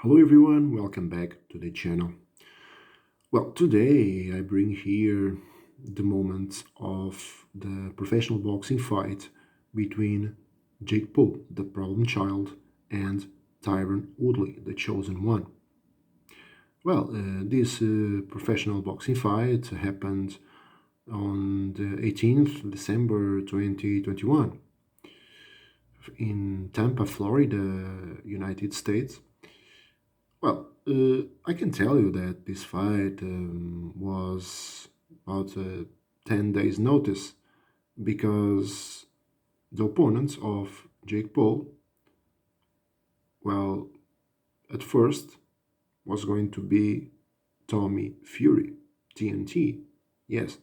Hello everyone, welcome back to the channel. Well, today I bring here the moment of the professional boxing fight between Jake Paul, the problem child, and Tyron Woodley, the chosen one. Well, this professional boxing fight happened on the 18th December 2021 in Tampa, Florida, United States. Well, I can tell you that this fight was about 10 days' notice because the opponents of Jake Paul, well, at first was going to be Tommy Fury, TNT. Yes,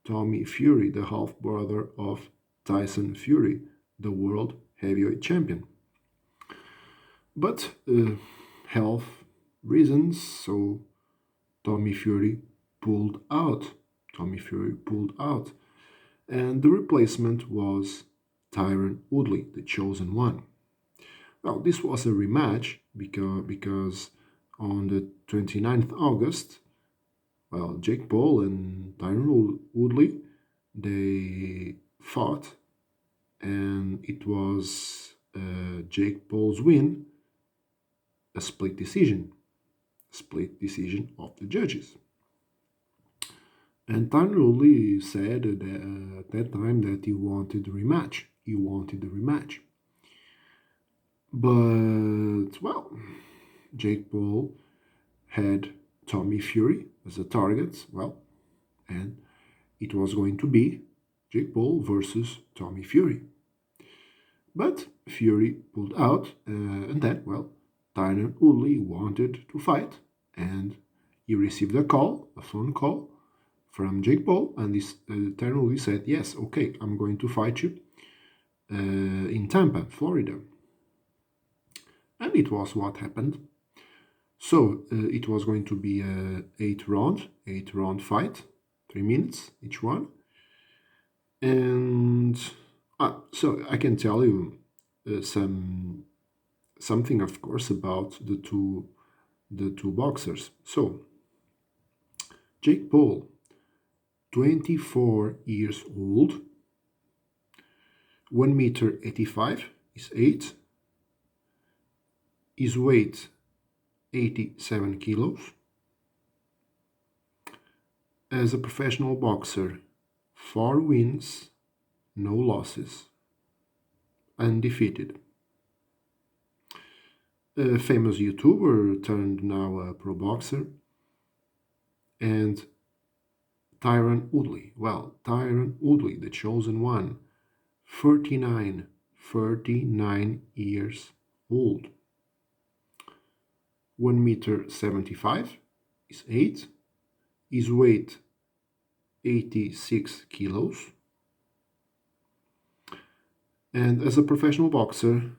Tommy Fury, the half brother of Tyson Fury, the world heavyweight champion. But health reasons, so Tommy Fury pulled out. Tommy Fury pulled out. And the replacement was Tyron Woodley, the chosen one. Well, this was a rematch because on the 29th August, well, Jake Paul and Tyron Woodley, they fought, and it was Jake Paul's win, a split decision of the judges. And Tanruli said at that time that he wanted the rematch. He wanted the rematch. But, well, Jake Paul had Tommy Fury as a target. Well, and it was going to be Jake Paul versus Tommy Fury. But Fury pulled out, and then, well, Tyron Woodley wanted to fight, and he received a phone call from Jake Paul, and this Tyron Woodley said, "Yes, okay, I'm going to fight you in Tampa, Florida," and it was what happened. So it was going to be a eight round fight, 3 minutes each one, and so I can tell you something, of course, about the two boxers. So Jake Paul, 24 years old, 1 meter 85 is 8, his weight 87 kilos. As a professional boxer, 4 wins, no losses, undefeated. A famous YouTuber turned now a pro boxer. And Tyron Woodley, the chosen one, 39 years old. 1 meter 75 is 8. His weight 86 kilos. And as a professional boxer,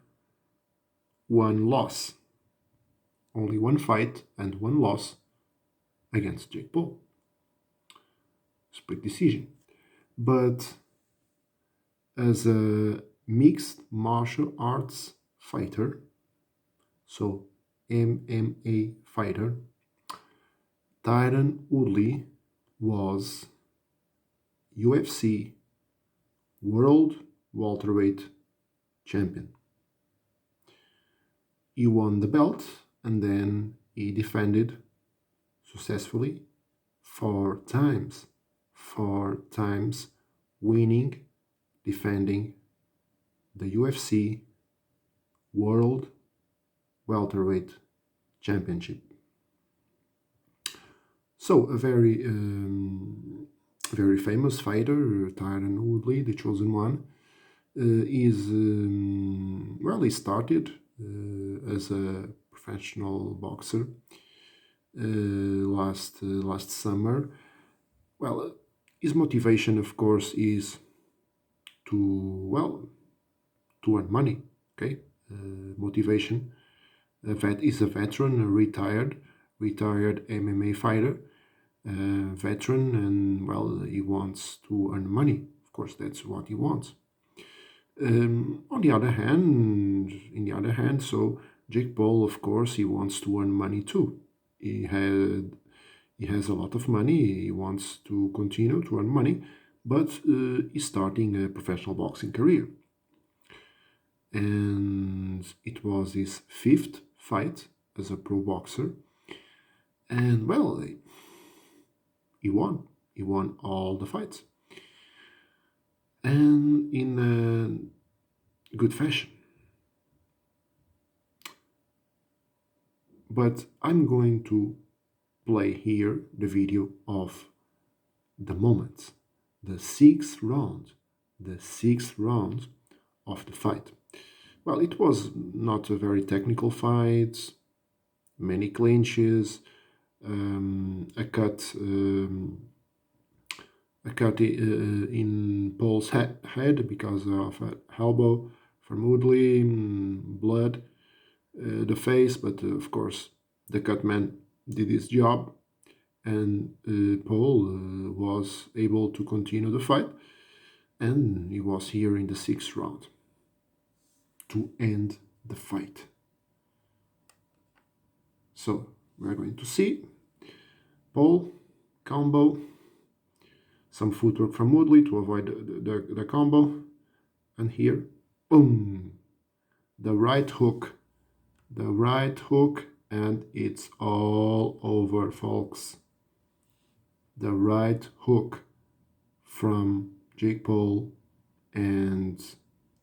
1 loss. Only 1 fight and 1 loss against Jake Paul. Split decision. But as a mixed martial arts fighter, so MMA fighter, Tyron Woodley was UFC World Welterweight Champion. He won the belt and then he defended successfully 4 times. 4 times winning, defending the UFC World Welterweight Championship. So a very famous fighter, Tyron Woodley, the chosen one, he started as a professional boxer last summer. Well, his motivation, of course, is to earn money. Okay, motivation. Is a veteran, a retired MMA fighter, veteran, and he wants to earn money. Of course, that's what he wants. In the other hand, so Jake Paul, of course, he wants to earn money too. He had he has a lot of money. He wants to continue to earn money, but he's starting a professional boxing career, and it was his fifth fight as a pro boxer. And well, he won. He won all the fights, and in a good fashion. But I'm going to play here the video of the moment, the sixth round of the fight. Well, it was not a very technical fight, many clinches, a cut, in Paul's head because of an elbow from Woodley, blood, the face, but of course the cut man did his job, and Paul was able to continue the fight, and he was here in the sixth round to end the fight. So we're going to see Paul combo, some footwork from Woodley to avoid the combo, and here, boom, the right hook, and it's all over, folks. The right hook from Jake Paul, and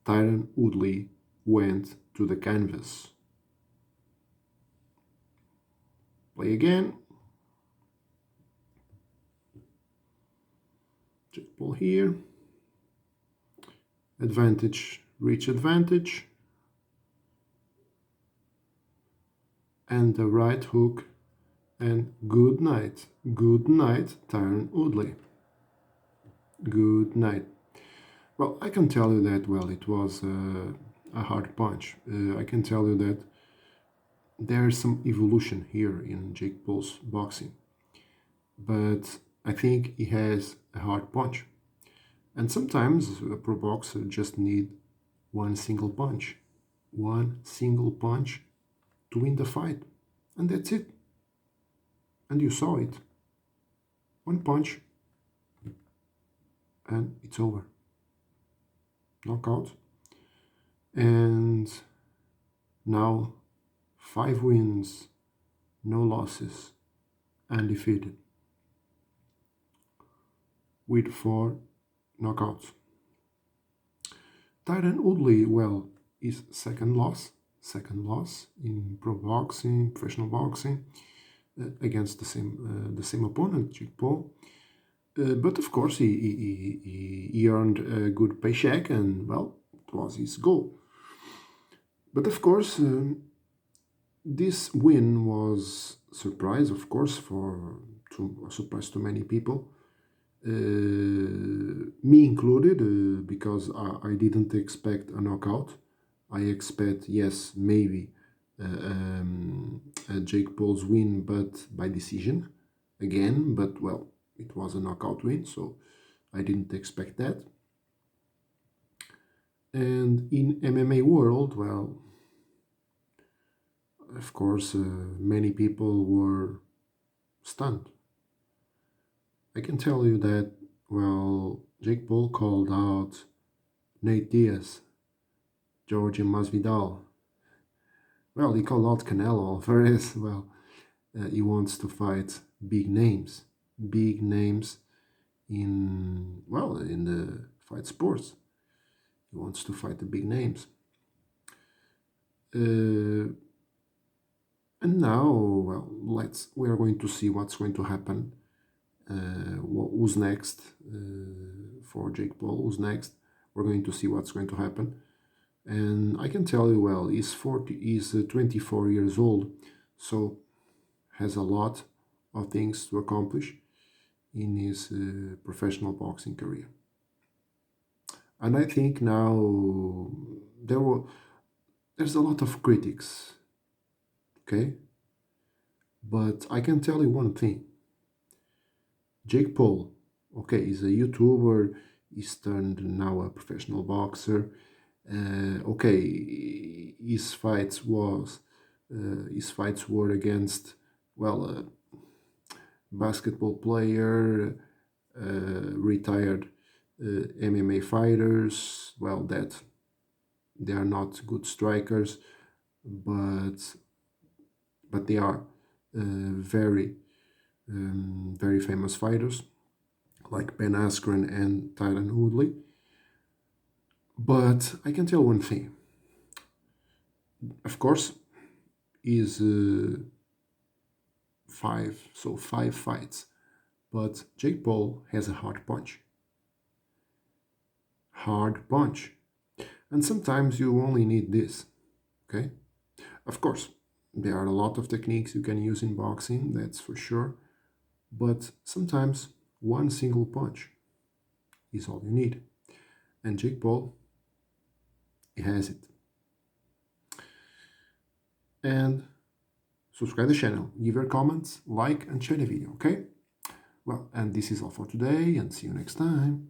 Tyron Woodley went to the canvas. Play again. Jake Paul here. Advantage, reach advantage. And the right hook, and good night, Tyron Woodley. Good night. Well, I can tell you that, well, it was a hard punch. I can tell you that there's some evolution here in Jake Paul's boxing. But I think he has a hard punch. And sometimes a pro boxer just need one single punch to win the fight. And that's it. And you saw it. One punch, and it's over. Knockout. And now 5 wins, no losses, undefeated, with 4 knockouts. Tyron Woodley, well, his second loss in pro boxing, professional boxing, against the same opponent, Jake Paul. But of course, he earned a good paycheck, and well, it was his goal. But of course, this win was a surprise, of course, a surprise to many people, me included, because I didn't expect a knockout. I expect, yes, maybe a Jake Paul's win, but by decision again. But well, it was a knockout win, so I didn't expect that. And in MMA world, well, of course, many people were stunned. I can tell you that, well, Jake Paul called out Nate Diaz, George Masvidal. Well, he called out Canelo Alvarez. Well, he wants to fight big names in, well, in the fight sports. He wants to fight the big names. And now, well, we are going to see what's going to happen. Who's next for Jake Paul? Who's next? We're going to see what's going to happen. And I can tell you, well, he's 24 years old, so has a lot of things to accomplish in his professional boxing career. And I think now there's a lot of critics, okay? But I can tell you one thing. Jake Paul, okay, he's a YouTuber, he's turned now a professional boxer. Okay, his fights was His fights were against, well, a basketball player, retired MMA fighters. Well, that they are not good strikers, but they are very very famous fighters like Ben Askren and Tyron Woodley. But I can tell one thing. Of course, is five fights. But Jake Paul has a hard punch. Hard punch. And sometimes you only need this. Okay? Of course, there are a lot of techniques you can use in boxing, that's for sure. But sometimes one single punch is all you need. And Jake Paul, he has it. And subscribe the channel, give your comments, like and share the video, okay? Well, and this is all for today, and see you next time.